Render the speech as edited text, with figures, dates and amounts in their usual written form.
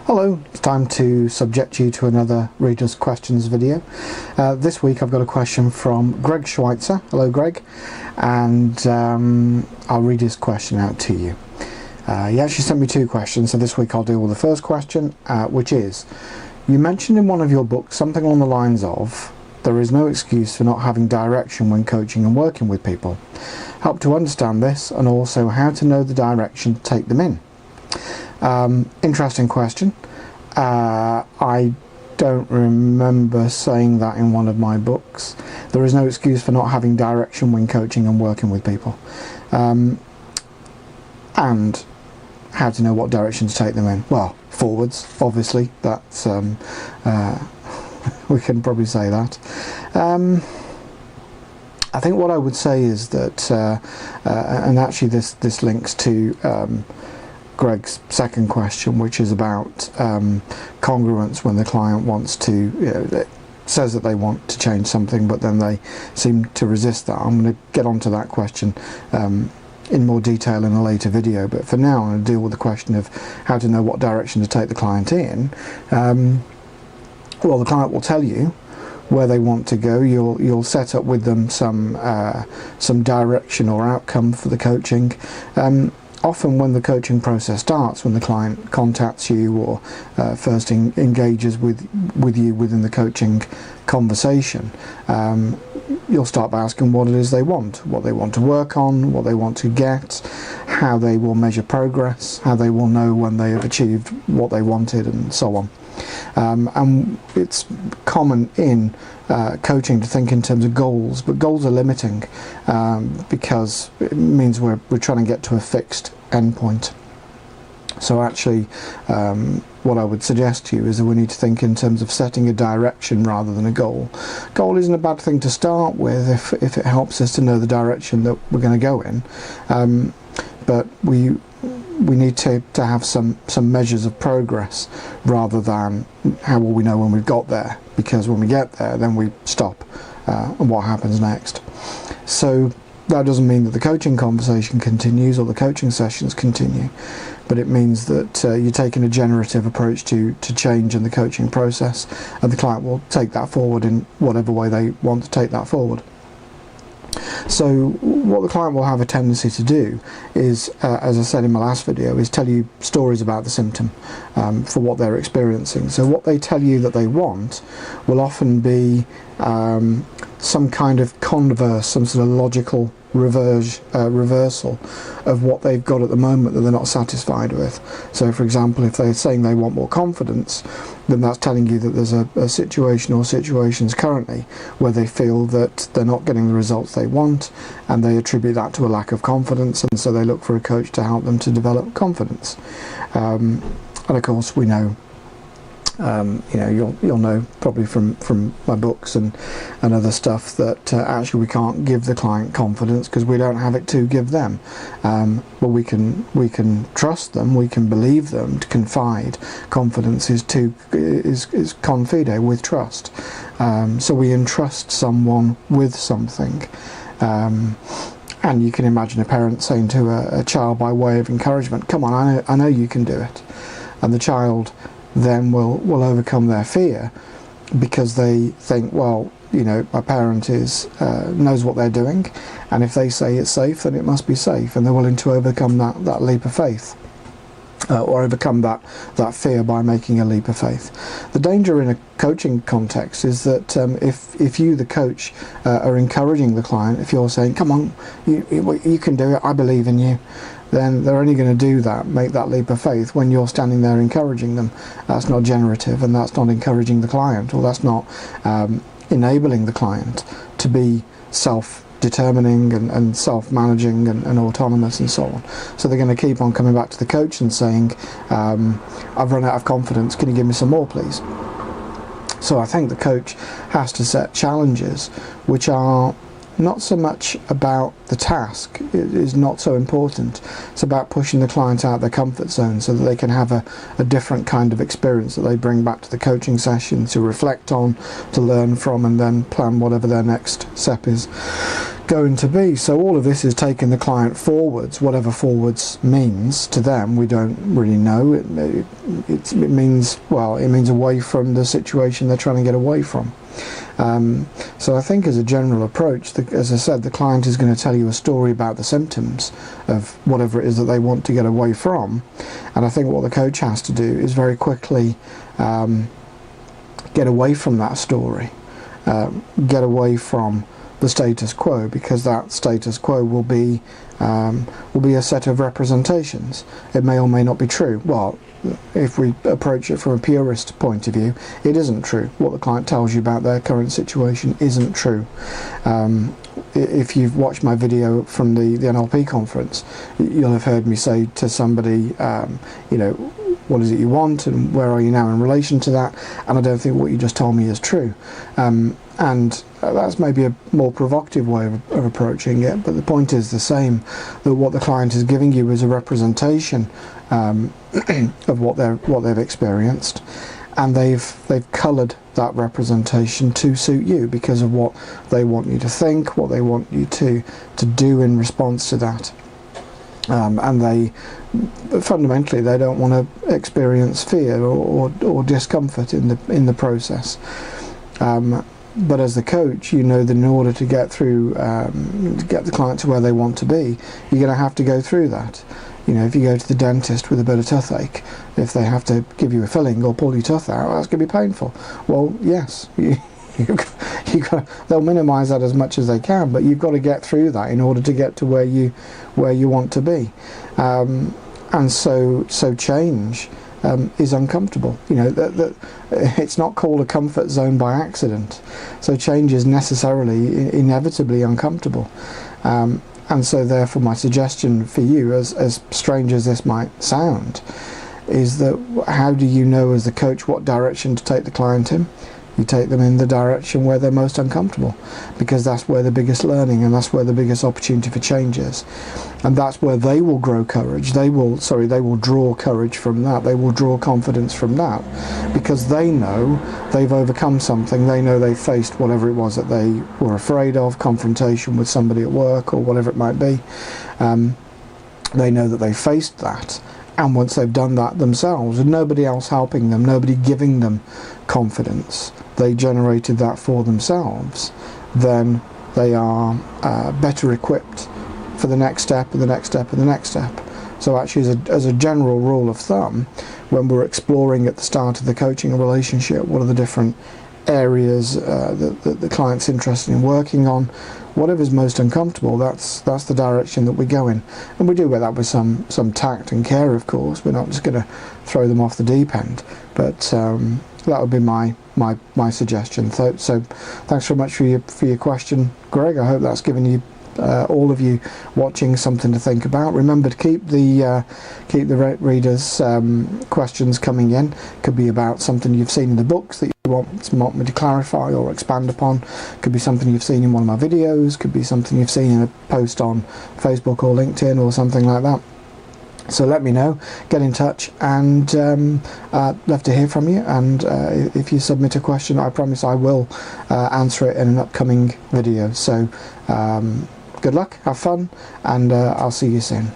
Hello, it's time to subject you to another Reader's Questions video. This week I've got a question from Greg Schweitzer. Hello Greg, and I'll read his question out to you. He actually sent me two questions, so this week I'll deal with the first question, which is, you mentioned in one of your books something along the lines of, there is no excuse for not having direction when coaching and working with people. Help to understand this, and also how to know the direction to take them in. Interesting question. I don't remember saying that in one of my books. There is no excuse for not having direction when coaching and working with people. And how to know what direction to take them in. Well, forwards, obviously. That's we can probably say that. I think what I would say is that, and actually this links to Greg's second question, which is about congruence when the client wants to, says that they want to change something, but then they seem to resist that. I'm going to get onto that question in more detail in a later video, but for now I'm going to deal with the question of how to know what direction to take the client in. Well, the client will tell you where they want to go. You'll set up with them some direction or outcome for the coaching. Often when the coaching process starts, when the client contacts you or first engages with you within the coaching conversation, you'll start by asking what it is they want, what they want to work on, what they want to get, how they will measure progress, how they will know when they have achieved what they wanted, and so on. And it's common in coaching to think in terms of goals, but goals are limiting because it means we're trying to get to a fixed endpoint. So actually what I would suggest to you is that we need to think in terms of setting a direction rather than a goal. Goal isn't a bad thing to start with if it helps us to know the direction that we're going to go in, but we need to have some measures of progress rather than how will we know when we've got there, because when we get there then we stop and what happens next. So that doesn't mean that the coaching conversation continues or the coaching sessions continue, but it means that you're taking a generative approach to change in the coaching process, and the client will take that forward in whatever way they want to take that forward. So what the client will have a tendency to do is, as I said in my last video, is tell you stories about the symptom for what they're experiencing. So what they tell you that they want will often be some kind of converse, some sort of logical reversal of what they've got at the moment that they're not satisfied with. So for example, if they're saying they want more confidence, then that's telling you that there's a situation or situations currently where they feel that they're not getting the results they want, and they attribute that to a lack of confidence, and so they look for a coach to help them to develop confidence. And of course we know, you'll know probably from my books and other stuff that actually we can't give the client confidence because we don't have it to give them. But we can trust them, we can believe them, to confide. Confidence is confide, with trust. So we entrust someone with something. And you can imagine a parent saying to a child by way of encouragement, "Come on, I know you can do it," and the child then will overcome their fear because they think, well, my parent knows what they're doing, and if they say it's safe, then it must be safe, and they're willing to overcome that leap of faith, or overcome that fear by making a leap of faith. The danger in a coaching context is that if you, the coach, are encouraging the client, if you're saying, "Come on, you can do it, I believe in you," then they're only going to do that, make that leap of faith, when you're standing there encouraging them. That's not generative, and that's not encouraging the client, or that's not enabling the client to be self-determining and self-managing and autonomous and so on. So they're going to keep on coming back to the coach and saying, "I've run out of confidence, can you give me some more please?" So I think the coach has to set challenges which are not so much about the task. It is not so important. It's about pushing the client out of their comfort zone so that they can have a different kind of experience that they bring back to the coaching session to reflect on, to learn from, and then plan whatever their next step is going to be. So all of this is taking the client forwards, whatever forwards means to them. We don't really know. It means, well, it means away from the situation they're trying to get away from. So I think as a general approach, as I said, the client is going to tell you a story about the symptoms of whatever it is that they want to get away from, and I think what the coach has to do is very quickly get away from that story, get away from the status quo, because that status quo will be a set of representations. It may or may not be true. Well, if we approach it from a purist point of view, it isn't true. What the client tells you about their current situation isn't true. If you've watched my video from the NLP conference, you'll have heard me say to somebody, you know, what is it you want and where are you now in relation to that, and I don't think what you just told me is true. And that's maybe a more provocative way of approaching it, but the point is the same, that what the client is giving you is a representation of what they've experienced, and they've coloured that representation to suit you because of what they want you to think, what they want you to do in response to that. And they fundamentally don't want to experience fear or discomfort in the process. But as the coach, you know that in order to get through, to get the client to where they want to be, you're going to have to go through that. You know, if you go to the dentist with a bit of toothache, if they have to give you a filling or pull your tooth out, that's going to be painful. Well, yes, they'll minimise that as much as they can, but you've got to get through that in order to get to where you want to be. And so change is uncomfortable. You know, it's not called a comfort zone by accident. So change is necessarily, inevitably uncomfortable. And so therefore my suggestion for you, as strange as this might sound, is that how do you know as the coach what direction to take the client in? You take them in the direction where they're most uncomfortable, because that's where the biggest learning and that's where the biggest opportunity for change is. And that's where they will grow courage. They will draw courage from that. They will draw confidence from that, because they know they've overcome something. They know they've faced whatever it was that they were afraid of, confrontation with somebody at work or whatever it might be. They know that they faced that. And once they've done that themselves, and nobody else helping them, nobody giving them confidence, they generated that for themselves, then they are better equipped for the next step and the next step and the next step. So actually, as a general rule of thumb, when we're exploring at the start of the coaching relationship, what are the different areas that the client's interested in working on, whatever's most uncomfortable, that's the direction that we go in. And we do that with some tact and care, of course. We're not just going to throw them off the deep end, but that would be my suggestion. So thanks very much for your question, Greg. I hope that's given you all of you watching something to think about. Remember to keep the readers' questions coming in. Could be about something you've seen in the books that you want me to clarify or expand upon. Could be something you've seen in one of my videos. Could be something you've seen in a post on Facebook or LinkedIn or something like that. So let me know, get in touch, and love to hear from you. And if you submit a question, I promise I will answer it in an upcoming video. So good luck, have fun, and I'll see you soon.